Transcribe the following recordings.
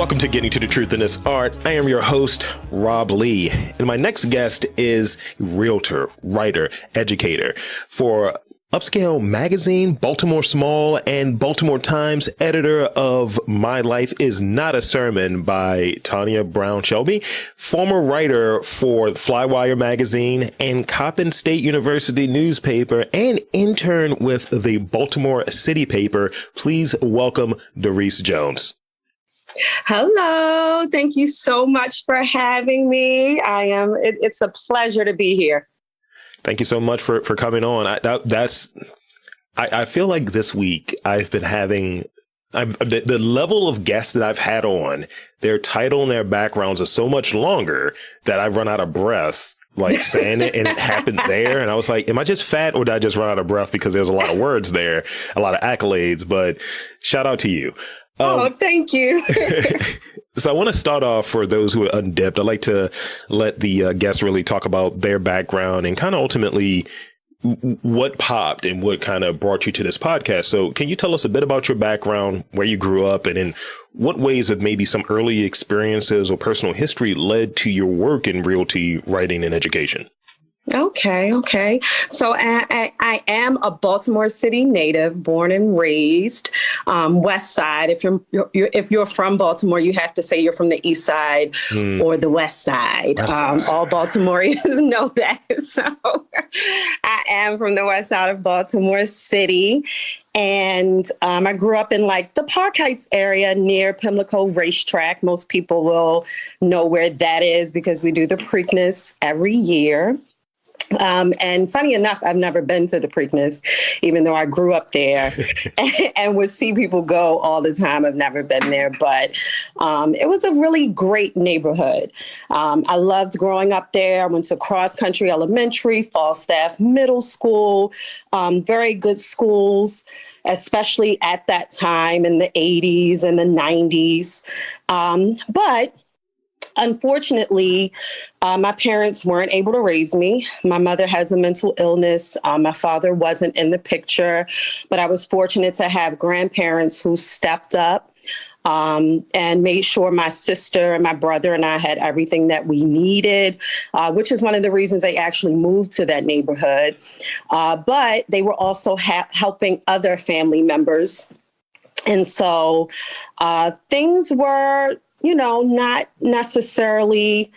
Welcome to Getting to the Truth in This Art. I am your host, Rob Lee, and my next guest is realtor, writer, educator for Upscale Magazine, Baltimore Small, and Baltimore Times, editor of My Life Is Not a Sermon by Tanya Brown Shelby, former writer for Flywire Magazine and Coppin State University newspaper, and intern with the Baltimore City paper. Please welcome Dareise Jones. Hello. Thank you so much for having me. It's a pleasure to be here. Thank you so much for coming on. I feel like this week I've been having the level of guests that I've had on, their title and their backgrounds are so much longer that I've run out of breath, like saying it, and it happened there. And I was like, am I just fat or did I just run out of breath because there's a lot of words there, a lot of accolades, but shout out to you. Thank you. So I want to start off for those who are undipped. I'd like to let the guests really talk about their background and kind of ultimately what popped and what kind of brought you to this podcast. So can you tell us a bit about your background, where you grew up, and in what ways have maybe some early experiences or personal history led to your work in realty, writing, and education? Okay. So I am a Baltimore City native, born and raised, West Side. If you're from Baltimore, you have to say you're from the East Side or the West Side. All Baltimoreans know that. So I am from the West Side of Baltimore City. And I grew up in like the Park Heights area near Pimlico Racetrack. Most people will know where that is because we do the Preakness every year. And funny enough, I've never been to the Preakness, even though I grew up there and would see people go all the time. I've never been there, but it was a really great neighborhood. I loved growing up there. I went to Cross Country Elementary, Falstaff Middle School, very good schools, especially at that time in the 80s and the 90s. But unfortunately, my parents weren't able to raise me. My mother has a mental illness. My father wasn't in the picture, but I was fortunate to have grandparents who stepped up and made sure my sister and my brother and I had everything that we needed, which is one of the reasons they actually moved to that neighborhood. But they were also helping other family members. And so things were not necessarily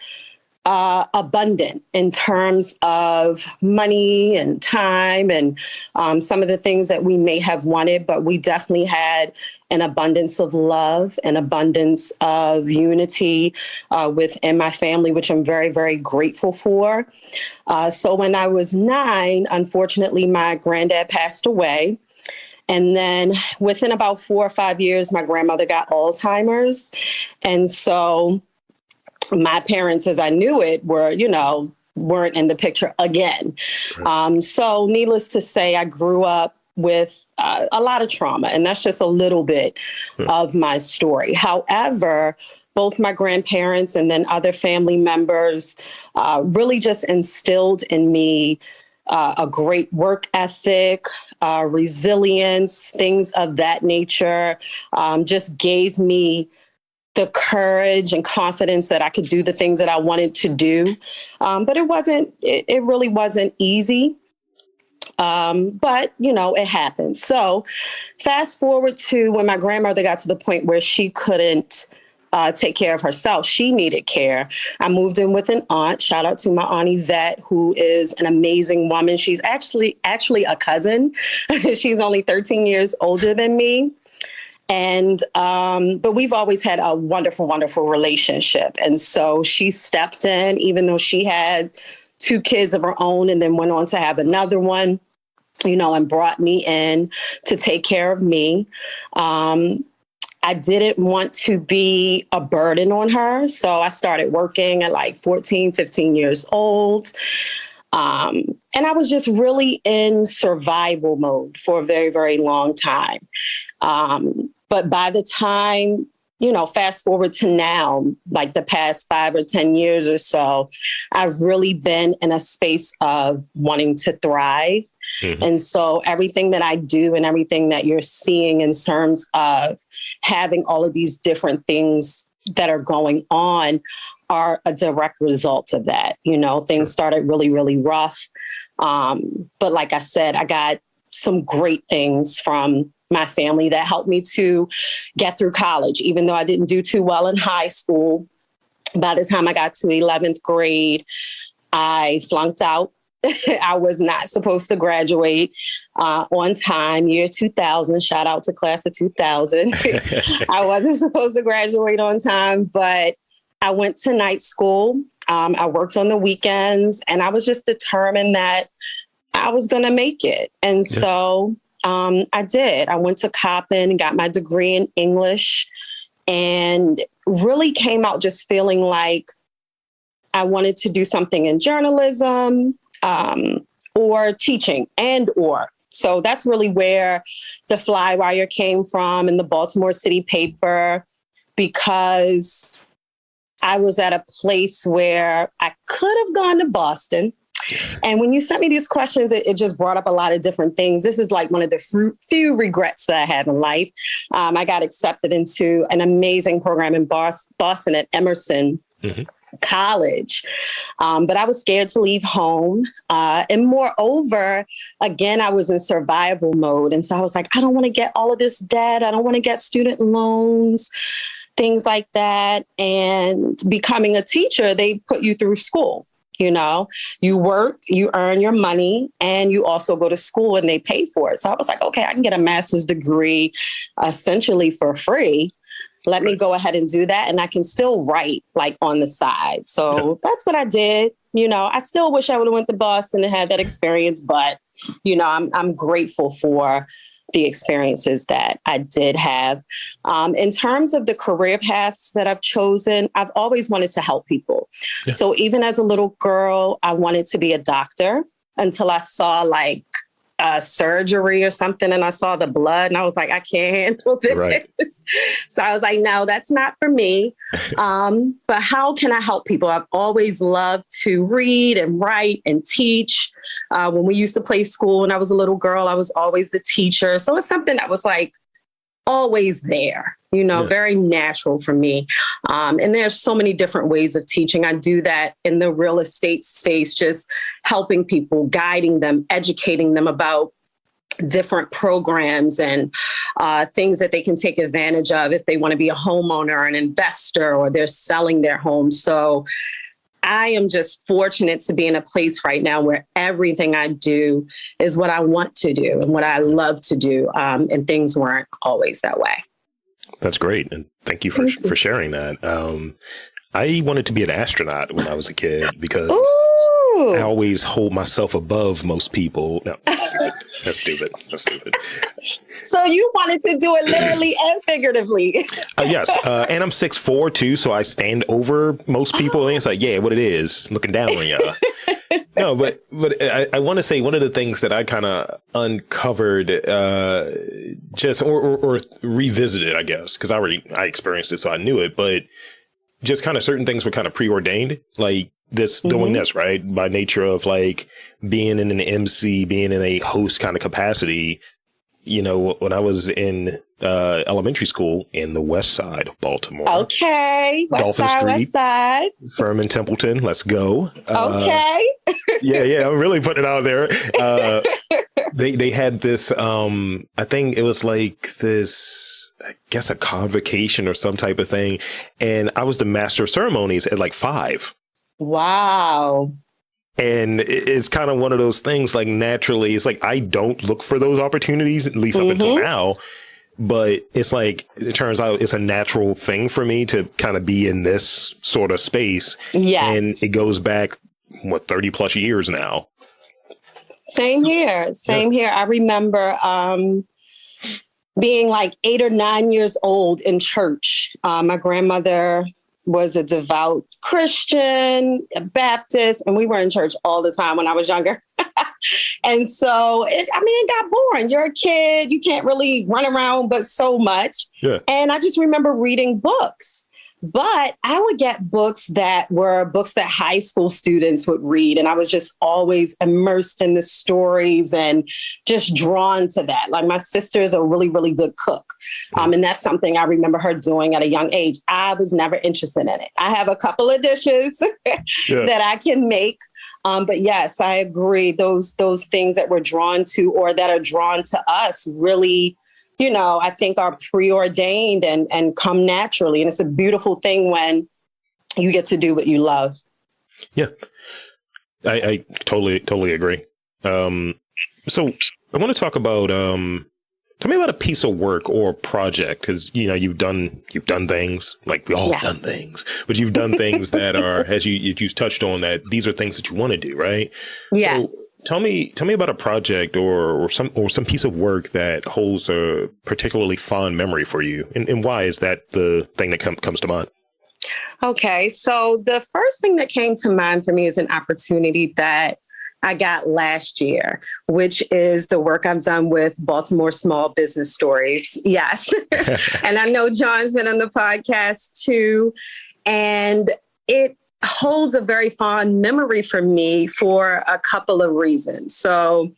abundant in terms of money and time and some of the things that we may have wanted, but we definitely had an abundance of love, an abundance of unity within my family, which I'm very, very grateful for. So when I was 9, unfortunately, my granddad passed away. And then within about 4 or 5 years, my grandmother got Alzheimer's. And so my parents, as I knew it, weren't in the picture again. Right. So needless to say, I grew up with a lot of trauma, and that's just a little bit of my story. However, both my grandparents and then other family members really just instilled in me a great work ethic, resilience, things of that nature, just gave me the courage and confidence that I could do the things that I wanted to do. But it really wasn't easy. But, it happened. So fast forward to when my grandmother got to the point where she couldn't take care of herself. She needed care. I moved in with an aunt. Shout out to my Aunt Yvette, who is an amazing woman. She's actually a cousin. She's only 13 years older than me. And but we've always had a wonderful, wonderful relationship. And so she stepped in, even though she had 2 kids of her own and then went on to have another one, and brought me in to take care of me. I didn't want to be a burden on her. So I started working at like 14, 15 years old. And I was just really in survival mode for a very, very long time. But by the time, fast forward to now, like the past 5 or 10 years or so, I've really been in a space of wanting to thrive. Mm-hmm. And so everything that I do and everything that you're seeing in terms of having all of these different things that are going on are a direct result of that. You know, things started really, really rough. But like I said, I got some great things from my family that helped me to get through college, even though I didn't do too well in high school. By the time I got to 11th grade, I flunked out. I was not supposed to graduate on time, year 2000. Shout out to class of 2000. I wasn't supposed to graduate on time, but I went to night school. I worked on the weekends, and I was just determined that I was going to make it. And so I did. I went to Coppin, got my degree in English, and really came out just feeling like I wanted to do something in journalism or teaching or. So that's really where the Flywire came from in the Baltimore City paper, because I was at a place where I could have gone to Boston. And when you sent me these questions, it just brought up a lot of different things. This is like one of the few regrets that I have in life. I got accepted into an amazing program in Boston at Emerson College. But I was scared to leave home. And moreover, again, I was in survival mode. And so I was like, I don't want to get all of this debt. I don't want to get student loans, things like that. And becoming a teacher, they put you through school. You know, you work, you earn your money, and you also go to school and they pay for it. So I was like, okay, I can get a master's degree essentially for free. Let me go ahead and do that. And I can still write like on the side. So that's what I did. You know, I still wish I would have went to Boston and had that experience, but, you know, I'm grateful for the experiences that I did have. In terms of the career paths that I've chosen, I've always wanted to help people. Yeah. So even as a little girl, I wanted to be a doctor until I saw like surgery or something, and I saw the blood and I was like, I can't handle this. Right. So I was like, no, that's not for me. But how can I help people? I've always loved to read and write and teach. When we used to play school when I was a little girl, I was always the teacher. So it's something that was like always there, you know, very natural for me. And there's so many different ways of teaching. I do that in the real estate space, just helping people, guiding them, educating them about different programs and things that they can take advantage of if they want to be a homeowner, an investor, or they're selling their home. So I am just fortunate to be in a place right now where everything I do is what I want to do and what I love to do. And things weren't always that way. That's great. And thank you for sharing that. I wanted to be an astronaut when I was a kid because I always hold myself above most people. No, that's stupid. That's stupid. So you wanted to do it literally and figuratively. Yes. And I'm 6'4" too. So I stand over most people. And it's like, yeah, what it is, looking down on you. No, but I want to say one of the things that I kind of uncovered, just or revisited, I guess, because I experienced it, so I knew it, but just kind of certain things were kind of preordained, like this doing this, right? By nature of like being in an MC, being in a host kind of capacity. You know, when I was in elementary school in the west side of Baltimore. Okay. Dolphin Street, west side. Furman Templeton. Let's go. Okay. Yeah. I'm really putting it out there. They had this, I think it was like this, I guess a convocation or some type of thing. And I was the master of ceremonies at like 5. Wow. And it's kind of one of those things, like naturally, it's like I don't look for those opportunities, at least up until now. But it's like, it turns out it's a natural thing for me to kind of be in this sort of space. Yes. And it goes back, 30 plus years now. Same here. I remember being like 8 or 9 years old in church. My grandmother was a devout Christian, a Baptist, and we were in church all the time when I was younger. And so, it got boring. You're a kid. You can't really run around but so much. Yeah. And I just remember reading books. But I would get books that were books that high school students would read. And I was just always immersed in the stories and just drawn to that. Like my sister is a really, really good cook. And that's something I remember her doing at a young age. I was never interested in it. I have a couple of dishes that I can make. But yes, I agree. Those things that we're drawn to or that are drawn to us really, I think are preordained and come naturally. And it's a beautiful thing when you get to do what you love. Yeah, I totally agree. So I want to talk about, tell me about a piece of work or project, because, you've done things like we all have done things, but you've done things that are, as you touched on, that these are things that you want to do, right? Yes. So tell me about a project or some piece of work that holds a particularly fond memory for you, and why is that the thing that comes to mind? Okay, so the first thing that came to mind for me is an opportunity that I got last year, which is the work I've done with Baltimore Small Business Stories. Yes. And I know John's been on the podcast too. And it holds a very fond memory for me for a couple of reasons. So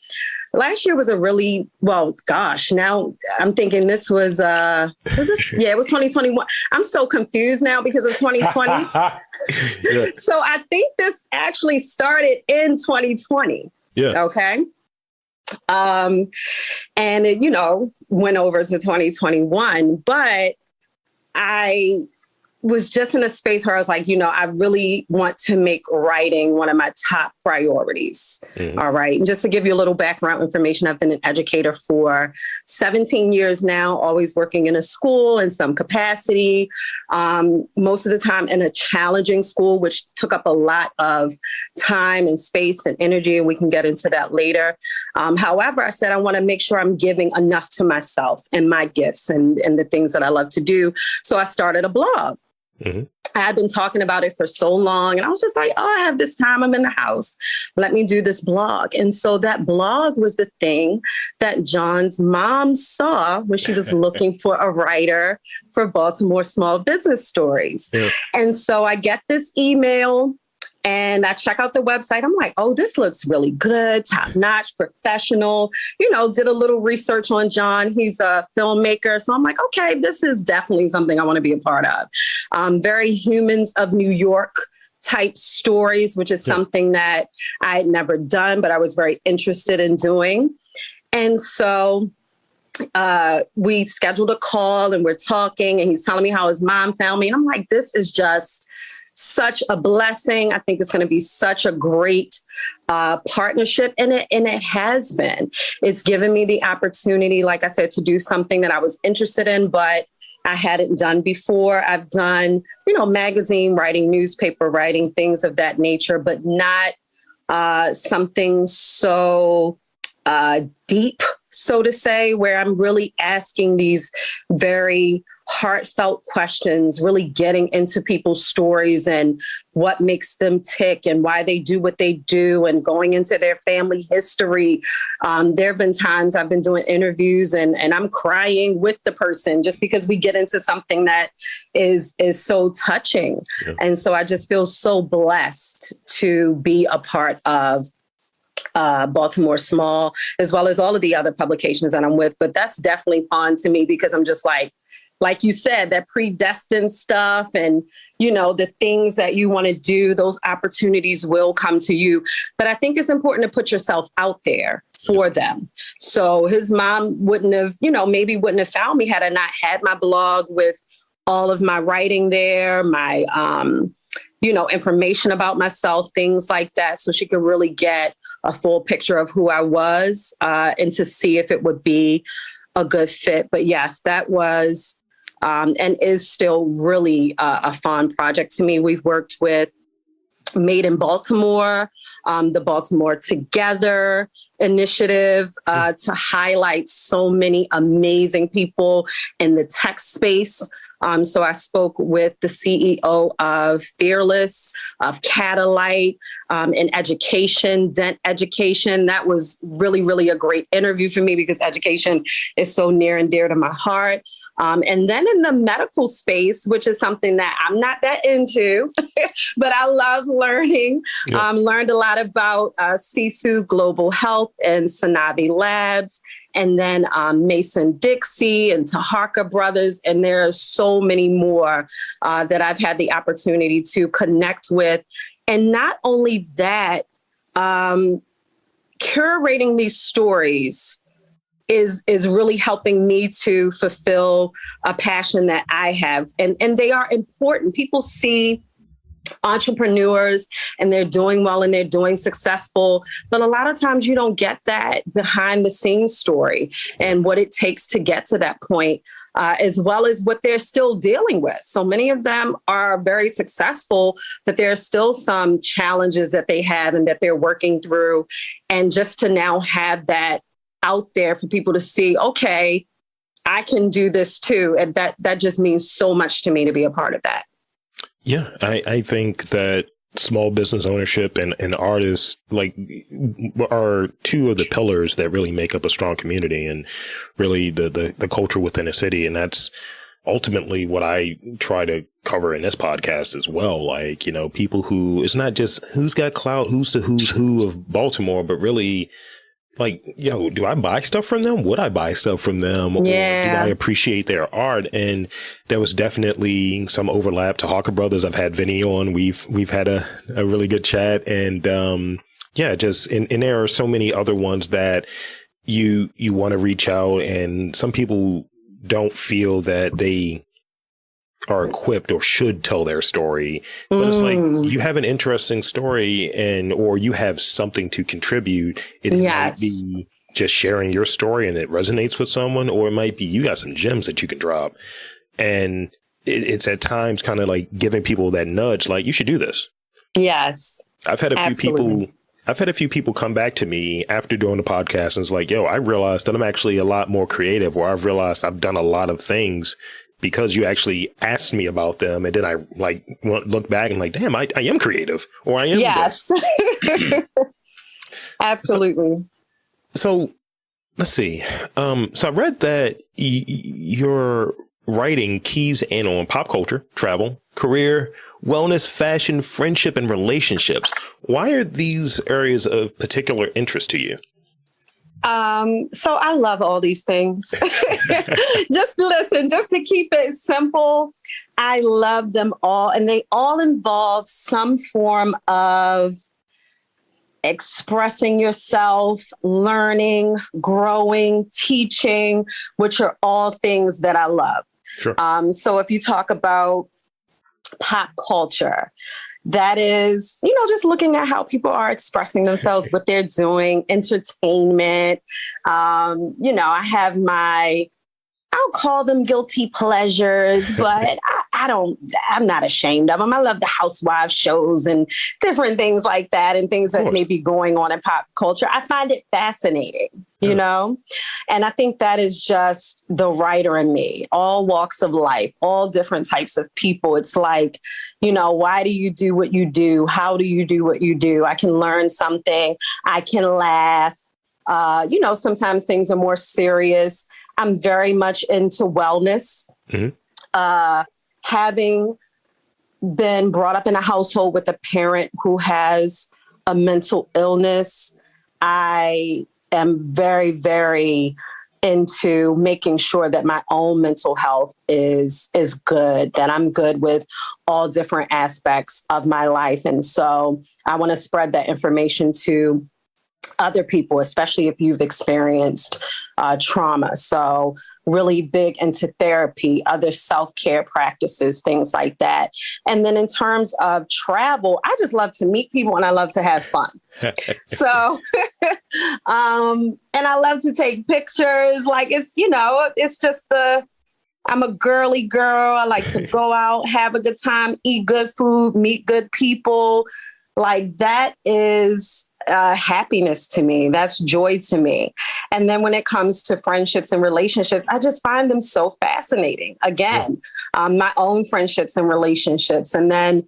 last year was a really, now I'm thinking this was this? Yeah, it was 2021. I'm so confused now because of 2020. Yeah. So I think this actually started in 2020. Yeah. Okay. And it, went over to 2021, but I was just in a space where I was like, I really want to make writing one of my top priorities. Mm-hmm. All right. And just to give you a little background information, I've been an educator for 17 years now, always working in a school in some capacity, most of the time in a challenging school, which took up a lot of time and space and energy. And we can get into that later. However, I said, I want to make sure I'm giving enough to myself and my gifts and the things that I love to do. So I started a blog. Mm-hmm. I had been talking about it for so long and I was just like, I have this time. I'm in the house. Let me do this blog. And so that blog was the thing that John's mom saw when she was looking for a writer for Baltimore Small Business Stories. Yeah. And so I get this email and I check out the website. I'm like, oh, this looks really good, top notch, professional, did a little research on John. He's a filmmaker. So I'm like, okay, this is definitely something I want to be a part of. Very Humans of New York type stories, which is something that I had never done, but I was very interested in doing. And so we scheduled a call and we're talking and he's telling me how his mom found me. And I'm like, this is just such a blessing. I think it's going to be such a great partnership. And it has been. It's given me the opportunity, like I said, to do something that I was interested in, but I hadn't done before. I've done, magazine writing, newspaper writing, things of that nature, but not something so deep, so to say, where I'm really asking these very heartfelt questions, really getting into people's stories and what makes them tick and why they do what they do and going into their family history. There have been times I've been doing interviews and I'm crying with the person just because we get into something that is so touching. Yeah. And so I just feel so blessed to be a part of Baltimore Small, as well as all of the other publications that I'm with. But that's definitely fun to me because I'm just like you said, that predestined stuff and, the things that you want to do, those opportunities will come to you. But I think it's important to put yourself out there for them. So his mom wouldn't have found me had I not had my blog with all of my writing there, my, information about myself, things like that. So she could really get a full picture of who I was and to see if it would be a good fit. But yes, that was and is still really a fun project to me. We've worked with Made in Baltimore, the Baltimore Together initiative to highlight so many amazing people in the tech space. So I spoke with the CEO of Fearless, of Catalyte, in education, Dent Education. That was really, really a great interview for me because education is so near and dear to my heart. And then in the medical space, which is something that I'm not that into, but I love learning. Yeah. Learned a lot about CSU Global Health and Sanavi Labs, and then Mason-Dixie and Taharka Brothers. And there are so many more that I've had the opportunity to connect with. And not only that, curating these stories is really helping me to fulfill a passion that I have. And they are important. People see entrepreneurs and they're doing well and they're doing successful, but a lot of times you don't get that behind the scenes story and what it takes to get to that point, as well as what they're still dealing with. So many of them are very successful, but there are still some challenges that they have and that they're working through. And just to now have that out there for people to see, okay, I can do this too. And that just means so much to me to be a part of that. Yeah, I think that small business ownership and artists are two of the pillars that really make up a strong community and really the culture within a city. And that's ultimately what I try to cover in this podcast as well. Like, people who, it's not just who's got clout, who's the who's who of Baltimore, but really like, do I buy stuff from them? Would I buy stuff from them? Yeah. Or do I appreciate their art? And there was definitely some overlap. Taharka Brothers, I've had Vinny on. We've had a really good chat. And and there are so many other ones that you want to reach out. And some people don't feel that they are equipped or should tell their story. But it's like, you have an interesting story or you have something to contribute. It might be just sharing your story and it resonates with someone, or it might be you got some gems that you can drop. And it's at times kind of like giving people that nudge, like, you should do this. Yes. I've had a few people come back to me after doing the podcast and it's like, I realized that I'm actually a lot more creative, or I've realized I've done a lot of things because you actually asked me about them. And then I look back and like, damn, I am creative, or I am. Yes. Absolutely. So let's see. So I read that you're writing keys in on pop culture, travel, career, wellness, fashion, friendship, and relationships. Why are these areas of particular interest to you? So I love all these things. Just to keep it simple, I love them all. And they all involve some form of expressing yourself, learning, growing, teaching, which are all things that I love. Sure. So if you talk about pop culture, that is, just looking at how people are expressing themselves, what they're doing, entertainment. I have I'll call them guilty pleasures, but I'm not ashamed of them. I love the housewives shows and different things like that, and things that may be going on in pop culture. I find it fascinating, and I think that is just the writer in me, all walks of life, all different types of people. It's like, why do you do what you do? How do you do what you do? I can learn something. I can laugh. Sometimes things are more serious. I'm very much into wellness. Mm-hmm. Having been brought up in a household with a parent who has a mental illness, I am very, very into making sure that my own mental health is good, that I'm good with all different aspects of my life. And so I want to spread that information to other people, especially if you've experienced trauma. So really big into therapy, other self-care practices, things like that. And then in terms of travel, I just love to meet people and I love to have fun. So, and I love to take pictures. Like it's just I'm a girly girl. I like to go out, have a good time, eat good food, meet good people. Like that is happiness to me. That's joy to me. And then when it comes to friendships and relationships, I just find them so fascinating. Again, my own friendships and relationships, and then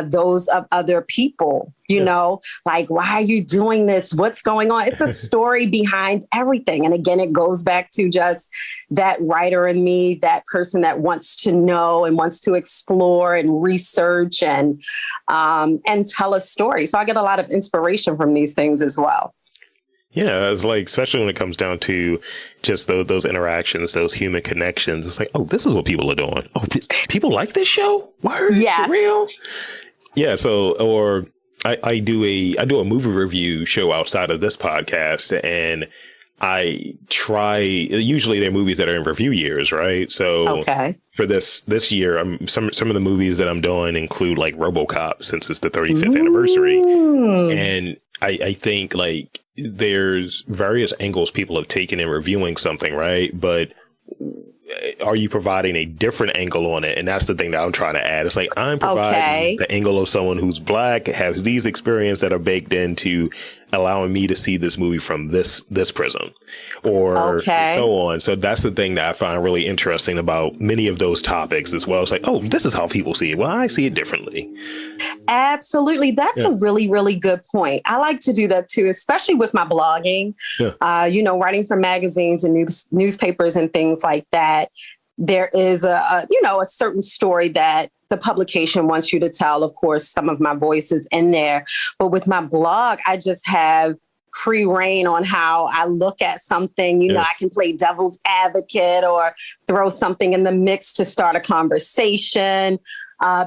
those of other people, you know, like, why are you doing this? What's going on? It's a story behind everything. And again, it goes back to just that writer in me, that person that wants to know and wants to explore and research and tell a story. So I get a lot of inspiration from these things as well. Yeah, it's like, especially when it comes down to just those interactions, those human connections. It's like, oh, this is what people are doing. Oh, people like this show? Word? Yes. For real? Yeah. So, or I do a movie review show outside of this podcast, and I try, usually they're movies that are in review years, right? So for this year, some of the movies that I'm doing include like RoboCop, since it's the 35th anniversary. And I think like there's various angles people have taken in reviewing something, right? But are you providing a different angle on it? And that's the thing that I'm trying to add. It's like, I'm providing the angle of someone who's Black, has these experiences that are baked into allowing me to see this movie from this prism, or so on. So that's the thing that I find really interesting about many of those topics as well. It's like, oh, this is how people see it. Well, I see it differently. Absolutely. That's a really, really good point. I like to do that too, especially with my blogging, you know, writing for magazines and newspapers and things like that. There is a certain story that the publication wants you to tell. Of course, some of my voice is in there, but with my blog, I just have free reign on how I look at something. You know, I can play devil's advocate or throw something in the mix to start a conversation,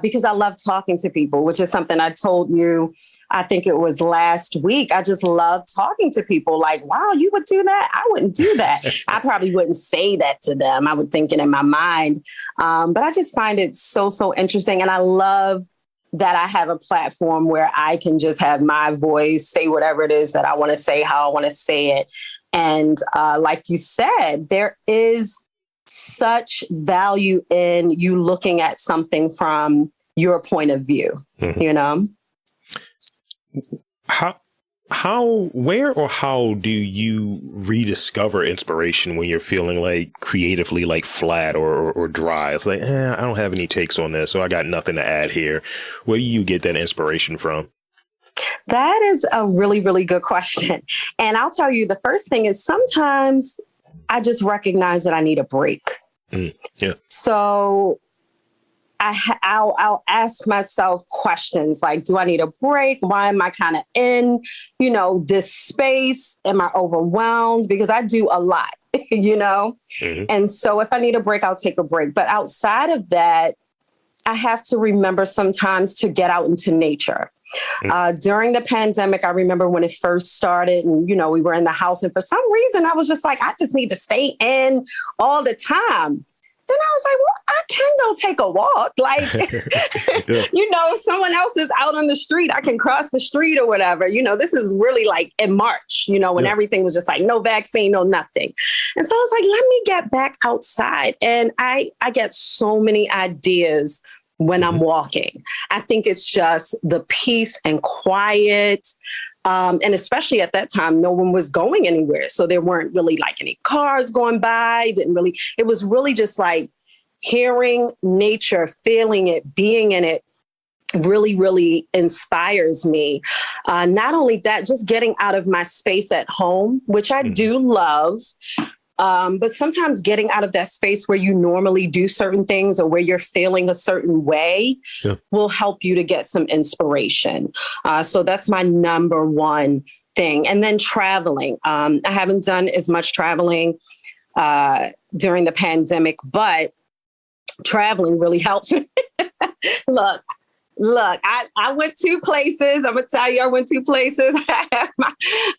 because I love talking to people, which is something I told you, I think it was last week. I just love talking to people. Like, wow, you would do that? I wouldn't do that. I probably wouldn't say that to them. I would think it in my mind. But I just find it so, so interesting. And I love that I have a platform where I can just have my voice, say whatever it is that I want to say, how I want to say it. And like you said, there is such value in you looking at something from your point of view, you know? Where or how do you rediscover inspiration when you're feeling like creatively like flat or dry? It's like, I don't have any takes on this, so I got nothing to add here. Where do you get that inspiration from? That is a really, really good question. And I'll tell you, the first thing is sometimes I just recognize that I need a break. So I'll ask myself questions like, do I need a break? Why am I kind of in, you know, this space? Am I overwhelmed? Because I do a lot, you know? And so if I need a break, I'll take a break. But outside of that, I have to remember sometimes to get out into nature. During the pandemic, I remember when it first started and, you know, we were in the house and for some reason I was just like, I just need to stay in all the time. Then I was like, well, I can go take a walk. Like, you know, if someone else is out on the street, I can cross the street or whatever. You know, this is really like in March, you know, when everything was just like no vaccine, no nothing. And so I was like, let me get back outside. And I get so many ideas when I'm walking. I think it's just the peace and quiet. And especially at that time, no one was going anywhere. So there weren't really like any cars going by. It was really just like hearing nature, feeling it, being in it really, really inspires me. Not only that, just getting out of my space at home, which I do love. But sometimes getting out of that space where you normally do certain things or where you're feeling a certain way will help you to get some inspiration. So that's my number one thing. And then traveling. I haven't done as much traveling during the pandemic, but traveling really helps. Look, I went 2 places. I'm going to tell you, I went 2 places.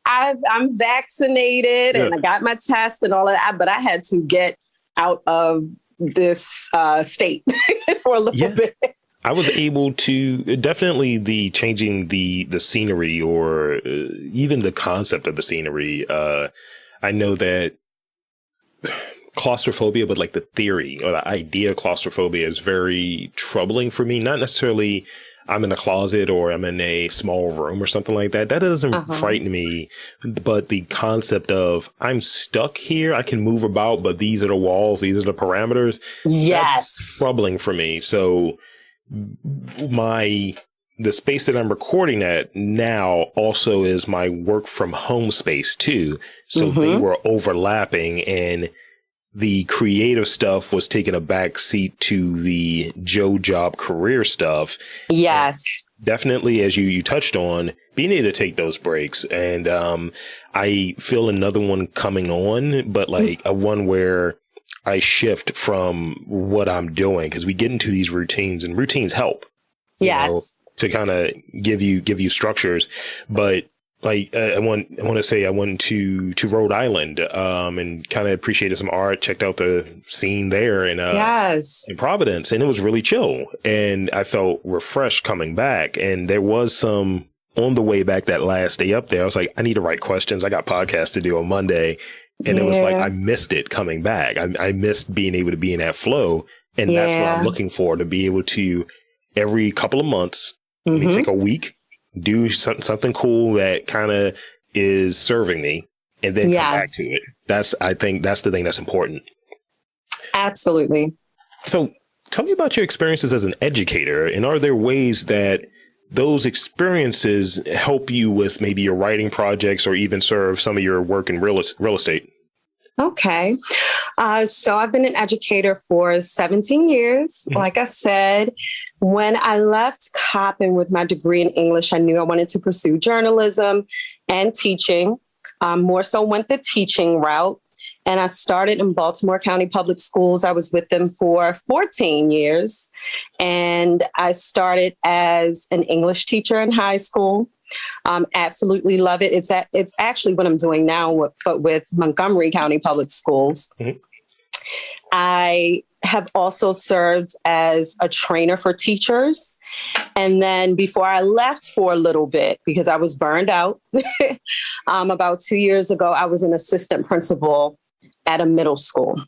I'm vaccinated and I got my test and all of that, but I had to get out of this state for a little bit. I was able to definitely changing the scenery or even the concept of the scenery. I know that claustrophobia, but like the theory or the idea of claustrophobia is very troubling for me. Not necessarily I'm in a closet or I'm in a small room or something like that. That doesn't frighten me. But the concept of I'm stuck here, I can move about, but these are the walls, these are the parameters. Yes. That's troubling for me. So the space that I'm recording at now also is my work from home space too. So they were overlapping, and the creative stuff was taking a back seat to the Joe job career stuff. Yes. And definitely, as you touched on, being able to take those breaks. And I feel another one coming on, but like a one where I shift from what I'm doing, because we get into these routines, and routines help. Yes. You know, to kind of give you structures. But like, I want to say I went to Rhode Island, and kind of appreciated some art, checked out the scene there in Providence, and it was really chill. And I felt refreshed coming back. And there was some on the way back that last day up there. I was like, I need to write questions. I got podcasts to do on Monday. And it was like, I missed it coming back. I missed being able to be in that flow. And that's what I'm looking for, to be able to every couple of months, let me take a week, do something cool that kind of is serving me, and then come back to it. I think that's the thing that's important. Absolutely. So tell me about your experiences as an educator, and are there ways that those experiences help you with maybe your writing projects or even serve some of your work in real estate? Okay. So I've been an educator for 17 years. Like I said, when I left Coppin with my degree in English, I knew I wanted to pursue journalism and teaching. More so went the teaching route. And I started in Baltimore County Public Schools. I was with them for 14 years. And I started as an English teacher in high school. Absolutely love it. It's actually what I'm doing now, but with Montgomery County Public Schools. I have also served as a trainer for teachers. And then before I left for a little bit, because I was burned out, about 2 years ago, I was an assistant principal at a middle school.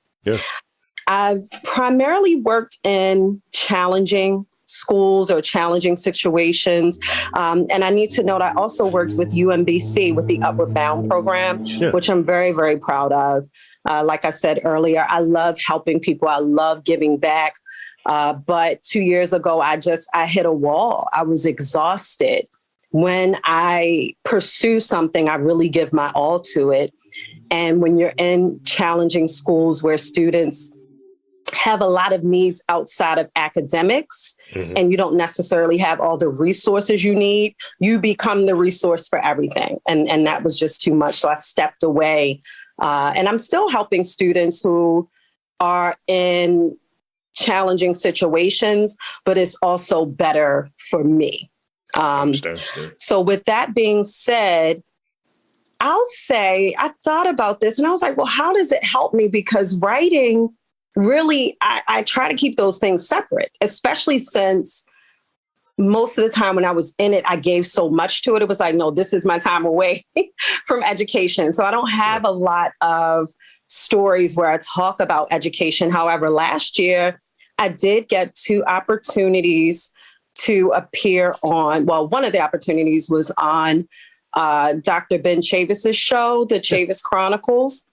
I've primarily worked in challenging schools or challenging situations. And I need to note, I also worked with UMBC with the Upward Bound program, which I'm very, very proud of. Like I said earlier, I love helping people. I love giving back. But 2 years ago, I hit a wall. I was exhausted. When I pursue something, I really give my all to it. And when you're in challenging schools where students have a lot of needs outside of academics, and you don't necessarily have all the resources you need, you become the resource for everything. And that was just too much. So I stepped away. And I'm still helping students who are in challenging situations, but it's also better for me. So with that being said, I'll say I thought about this and I was like, well, how does it help me? Because writing, really, I try to keep those things separate, especially since most of the time when I was in it, I gave so much to it. It was like, no, this is my time away from education. So I don't have a lot of stories where I talk about education. However, last year, I did get 2 opportunities to appear on, well, one of the opportunities was on Dr. Ben Chavis's show, The Chavis Chronicles.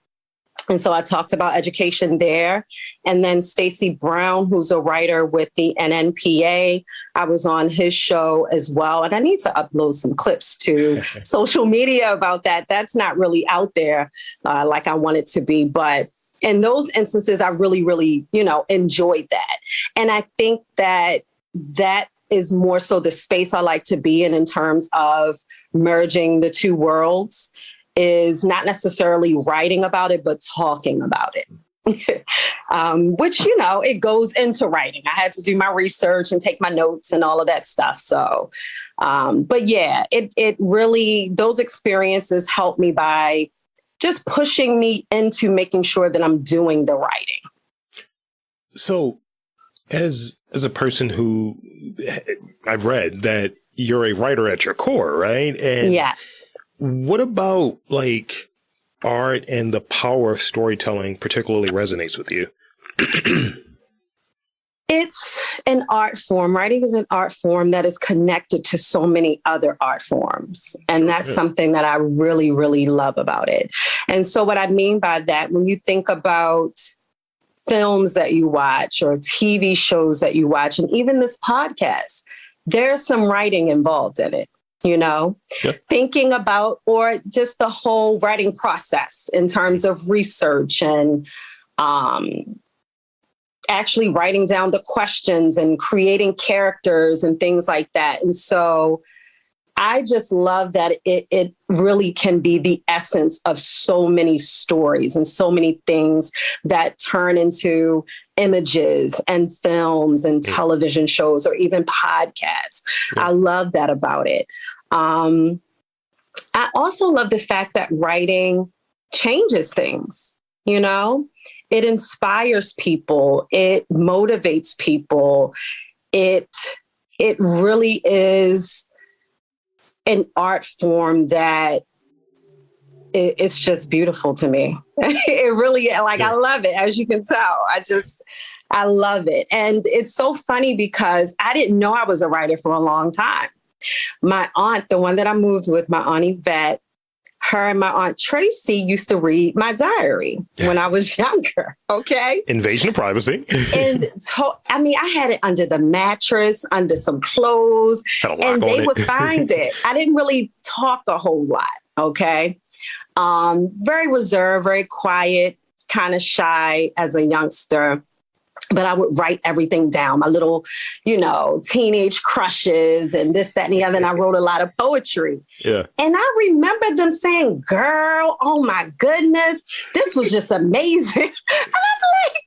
And so I talked about education there. And then Stacey Brown, who's a writer with the NNPA, I was on his show as well. And I need to upload some clips to social media about that. That's not really out there like I want it to be. But in those instances, I really, really, enjoyed that. And I think that is more so the space I like to be in terms of merging the two worlds, is not necessarily writing about it, but talking about it. Which, it goes into writing. I had to do my research and take my notes and all of that stuff. So, but yeah, it really, those experiences help me by just pushing me into making sure that I'm doing the writing. So as a person who I've read that you're a writer at your core, right? And yes. What about like art and the power of storytelling particularly resonates with you? It's an art form. Writing is an art form that is connected to so many other art forms. And that's something that I really, really love about it. And so what I mean by that, when you think about films that you watch or TV shows that you watch, and even this podcast, there's some writing involved in it, thinking about, or just the whole writing process in terms of research and actually writing down the questions and creating characters and things like that. And so I just love that it really can be the essence of so many stories and so many things that turn into images and films and television shows or even podcasts. I love that about it. I also love the fact that writing changes things, It inspires people. It motivates people. It really is an art form that it's just beautiful to me. It really, I love it. As you can tell, I love it. And it's so funny because I didn't know I was a writer for a long time. My aunt, the one that I moved with, my Aunt Yvette, her and my Aunt Tracy used to read my diary when I was younger. Okay. Invasion of privacy. And I had it under the mattress, under some clothes, and they would find it. I didn't really talk a whole lot. Okay. Very reserved, very quiet, kind of shy as a youngster. But I would write everything down, my little, teenage crushes and this, that, and the other. And I wrote a lot of poetry. Yeah. And I remember them saying, girl, oh my goodness, this was just amazing. And I'm like,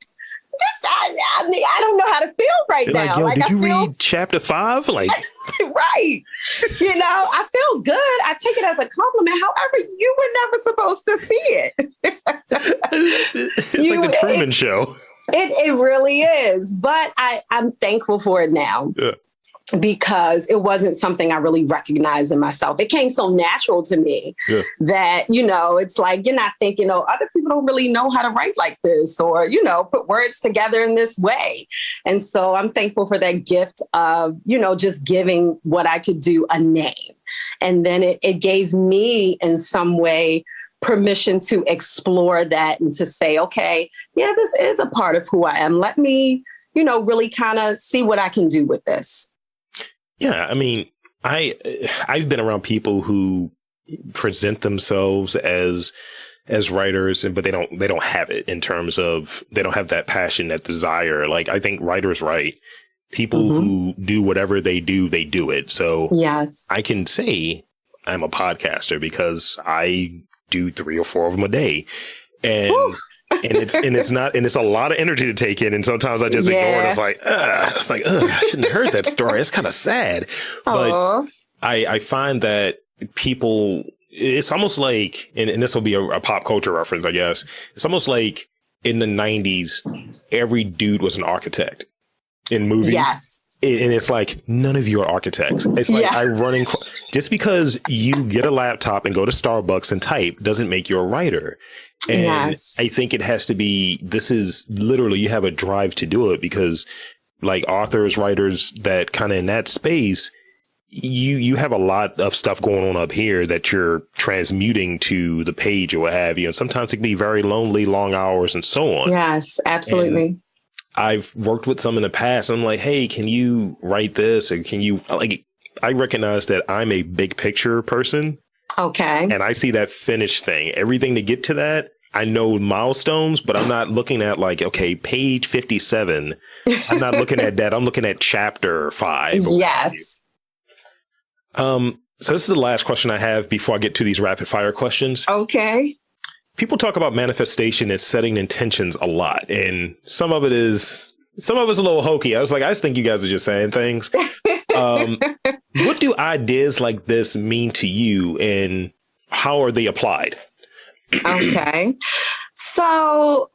I don't know how to feel right now. Did you read chapter 5? Right. I feel good. I take it as a compliment. However, you were never supposed to see it. It's like the Truman Show. It really is. But I'm thankful for it now. Yeah. Because it wasn't something I really recognized in myself. It came so natural to me that, it's like, you're not thinking, other people don't really know how to write like this or, put words together in this way. And so I'm thankful for that gift of, just giving what I could do a name. And then it gave me in some way permission to explore that and to say, okay, yeah, this is a part of who I am. Let me, really kind of see what I can do with this. Yeah, I mean, I've been around people who present themselves as writers, but they don't have it in terms of they don't have that passion, that desire. Like, I think writers write. People who do whatever they do it. So yes, I can say I'm a podcaster because I do 3 or 4 of them a day, and. And it's a lot of energy to take in. And sometimes I just ignore it. It's like, I shouldn't have heard that story. It's kind of sad. But I find that people, it's almost like, and this will be a pop culture reference, I guess. It's almost like in the 90s, every dude was an architect in movies. Yes. And it's like, none of you are architects. It's like just because you get a laptop and go to Starbucks and type doesn't make you a writer. And I think it has to be, this is literally, you have a drive to do it because like authors, writers that kind of in that space, you have a lot of stuff going on up here that you're transmuting to the page or what have you. And sometimes it can be very lonely, long hours and so on. Yes, absolutely. And I've worked with some in the past. I'm like, hey, can you write this? Or can you, I recognize that I'm a big picture person. Okay. And I see that finished thing, everything to get to that. I know milestones, but I'm not looking at page 57. I'm not looking at that. I'm looking at chapter 5. Yes. So this is the last question I have before I get to these rapid fire questions. Okay. People talk about manifestation as setting intentions a lot, and some of it's a little hokey. I just think you guys are just saying things. What do ideas like this mean to you, and how are they applied? Okay. So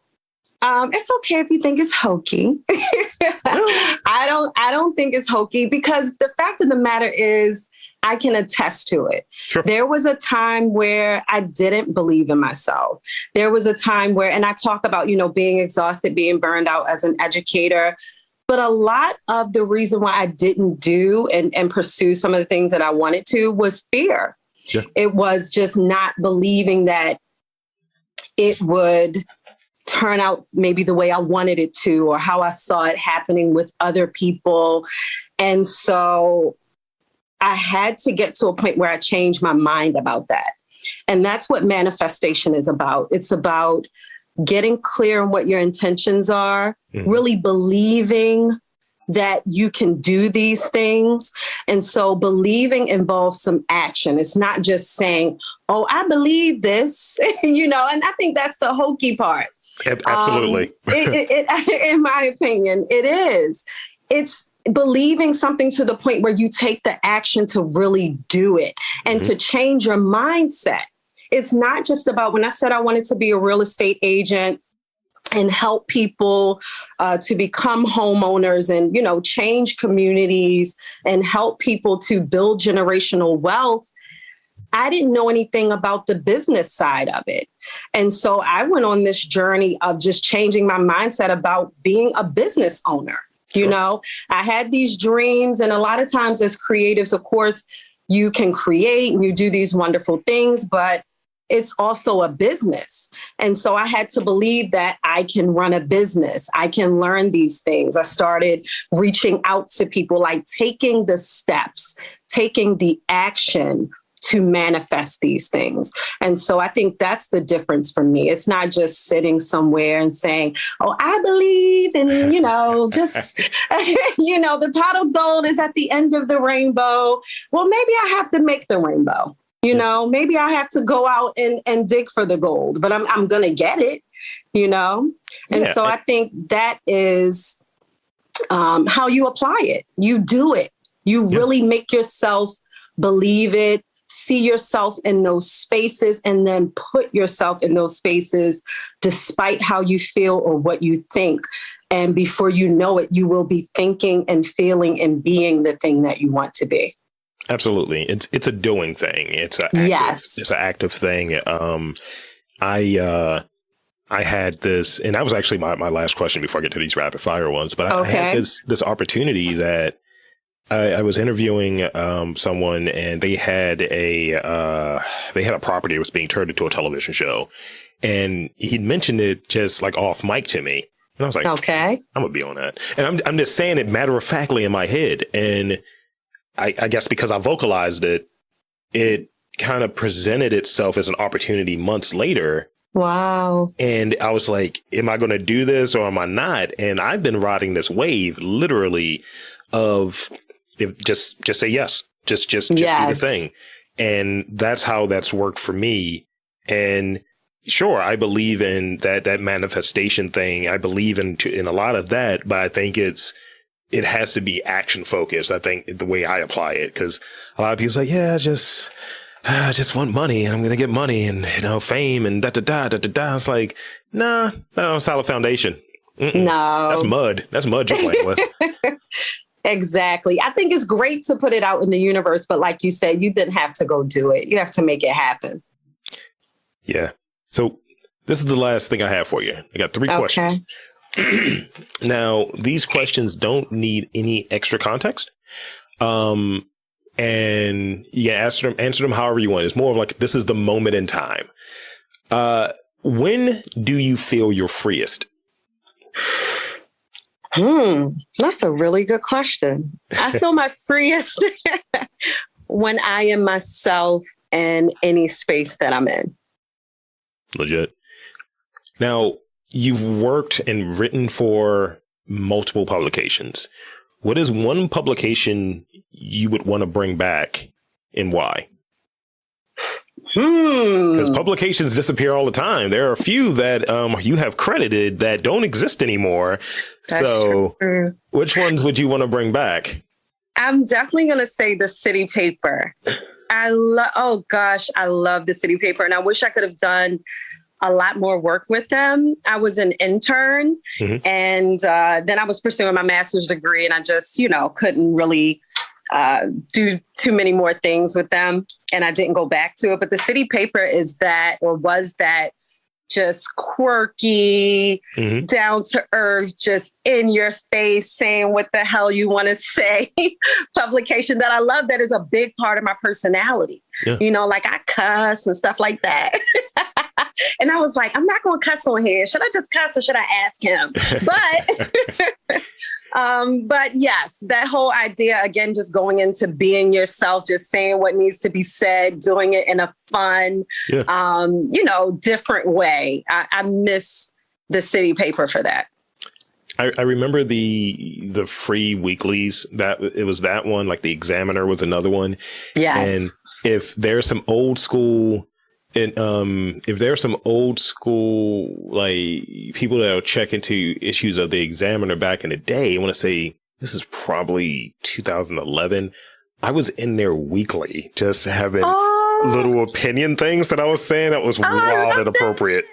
it's okay if you think it's hokey. I don't think it's hokey because the fact of the matter is I can attest to it. Sure. There was a time where I didn't believe in myself. There was a time where, and I talk about, being exhausted, being burned out as an educator. But a lot of the reason why I didn't do and pursue some of the things that I wanted to was fear. Yeah. It was just not believing that it would turn out maybe the way I wanted it to, or how I saw it happening with other people. And so I had to get to a point where I changed my mind about that. And that's what manifestation is about. It's about getting clear on what your intentions are, really believing that you can do these things. And so believing involves some action. It's not just saying, oh, I believe this, and I think that's the hokey part. Absolutely. In my opinion, it is. It's believing something to the point where you take the action to really do it and to change your mindset. It's not just about, when I said I wanted to be a real estate agent and help people to become homeowners and, change communities and help people to build generational wealth, I didn't know anything about the business side of it. And so I went on this journey of just changing my mindset about being a business owner. Sure. I had these dreams, and a lot of times as creatives, of course, you can create and you do these wonderful things, but it's also a business. And so I had to believe that I can run a business. I can learn these things. I started reaching out to people, like taking the steps, taking the action to manifest these things. And so I think that's the difference for me. It's not just sitting somewhere and saying, oh, I believe in, just, the pot of gold is at the end of the rainbow. Well, maybe I have to make the rainbow. Maybe I have to go out and dig for the gold, but I'm going to get it, And so I think that is how you apply it. You do it. You really make yourself believe it, see yourself in those spaces, and then put yourself in those spaces despite how you feel or what you think. And before you know it, you will be thinking and feeling and being the thing that you want to be. Absolutely. It's a doing thing. It's an active thing. I had this, and that was actually my last question before I get to these rapid fire ones, but I had this opportunity that I was interviewing someone, and they had a property that was being turned into a television show, and he'd mentioned it just like off mic to me. And I was like, okay, I'm gonna be on that. And I'm just saying it matter of factly in my head. And I guess because I vocalized it, it kind of presented itself as an opportunity months later. Wow. And I was like, am I going to do this or am I not? And I've been riding this wave literally of just say yes, just do the thing. And that's how that's worked for me. And sure, I believe in that manifestation thing. I believe in a lot of that, but I think it has to be action focused. I think the way I apply it, because a lot of people say, yeah, I just want money and I'm going to get money and, fame and da. It's like, nah, solid foundation. No, that's mud. That's mud you're playing with. Exactly. I think it's great to put it out in the universe, but like you said, you didn't have to go do it. You have to make it happen. Yeah. So this is the last thing I have for you. I got 3 questions. Now, these questions don't need any extra context. And you can answer them however you want. It's more of like, this is the moment in time. When do you feel your freest? That's a really good question. I feel my freest when I am myself in any space that I'm in. Legit. Now, you've worked and written for multiple publications. What is one publication you would want to bring back and why? Because publications disappear all the time. There are a few that you have credited that don't exist anymore. That's true. Which ones would you want to bring back? I'm definitely going to say the City Paper. I love the City Paper. And I wish I could have done a lot more work with them. I was an intern and then I was pursuing my master's degree and I just, couldn't really do too many more things with them. And I didn't go back to it. But the City Paper was that just quirky, down to earth, just in your face, saying what the hell you want to say publication that I love. That is a big part of my personality. Yeah. You know, like I cuss and stuff like that. And I was like, I'm not going to cuss on here. Should I just cuss or should I ask him? But yes, that whole idea, again, just going into being yourself, just saying what needs to be said, doing it in a fun, different way. I miss the city paper for that. I remember the free weeklies, that it was that one, like the Examiner was another one. Yes. And if there's some old school like people that will check into issues of the Examiner back in the day, I want to say this is probably 2011. I was in there weekly, just having little opinion things that I was saying that was wild and appropriate.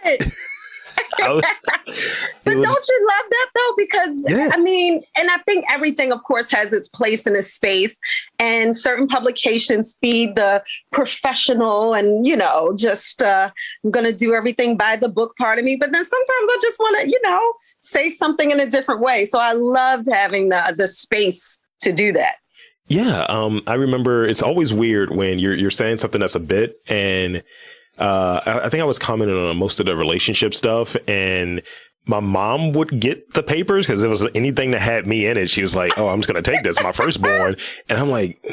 But don't you love that though? Because I mean, and I think everything, of course, has its place in its space, and certain publications feed the professional and, just I'm going to do everything by the book part of me. But then sometimes I just want to, say something in a different way. So I loved having the space to do that. Yeah. I remember it's always weird when you're saying something that's a bit, and I think I was commenting on most of the relationship stuff, and my mom would get the papers because it was anything that had me in it. She was like, "Oh, I'm just going to take this, my firstborn." And I'm like,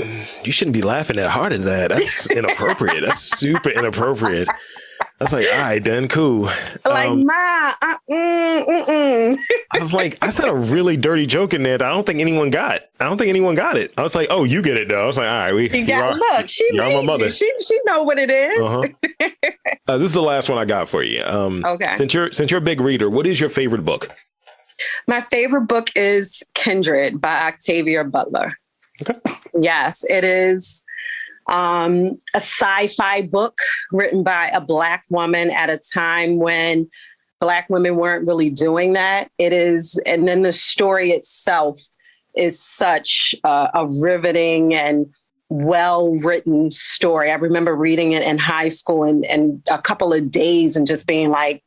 "You shouldn't be laughing that hard at that. That's inappropriate. That's super inappropriate." I was like, "All right, then, cool." Like, I was like, I said a really dirty joke in there that I don't think anyone got. it. I was like, "Oh, you get it though." I was like, "All right, she made my mother. She know what it is." This is the last one I got for you. Okay. Since you're a big reader, what is your favorite book? My favorite book is Kindred by Octavia Butler. Okay. Yes, it is. A sci-fi book written by a Black woman at a time when Black women weren't really doing that. It is, and then the story itself is such a riveting and well-written story. I remember reading it in high school and a couple of days and just being like,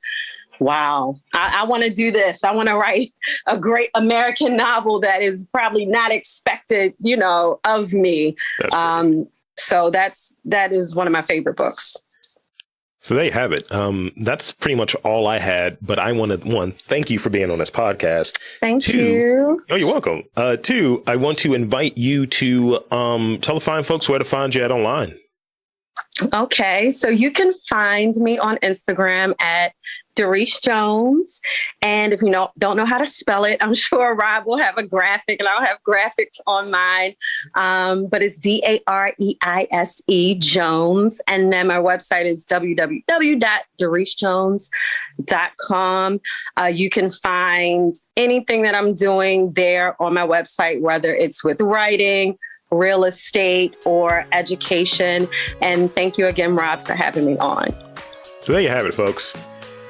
wow, I want to do this. I want to write a great American novel that is probably not expected, of me. So that is one of my favorite books. So there you have it. That's pretty much all I had, but I wanted, one, thank you for being on this podcast. Thank you. Oh, you're welcome. Two, I want to invite you to tell the fine folks where to find you at online. Okay, so you can find me on Instagram at Dareise Jones. And if you don't know how to spell it, I'm sure Rob will have a graphic and I'll have graphics on mine. But it's Dareise Jones. And then my website is www.dareisejones.com. You can find anything that I'm doing there on my website, whether it's with writing, real estate, or education. And thank you again, Rob, for having me on. So there you have it, folks.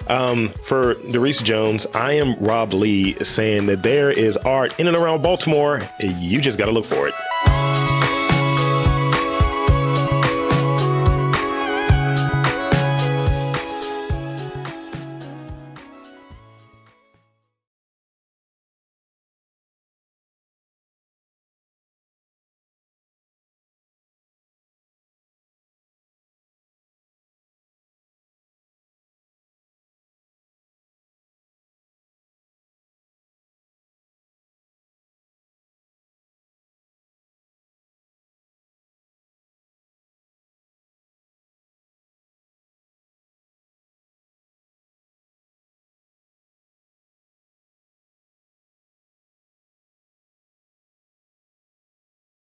For Dareise Jones, I am Rob Lee, saying that there is art in and around Baltimore. You just got to look for it.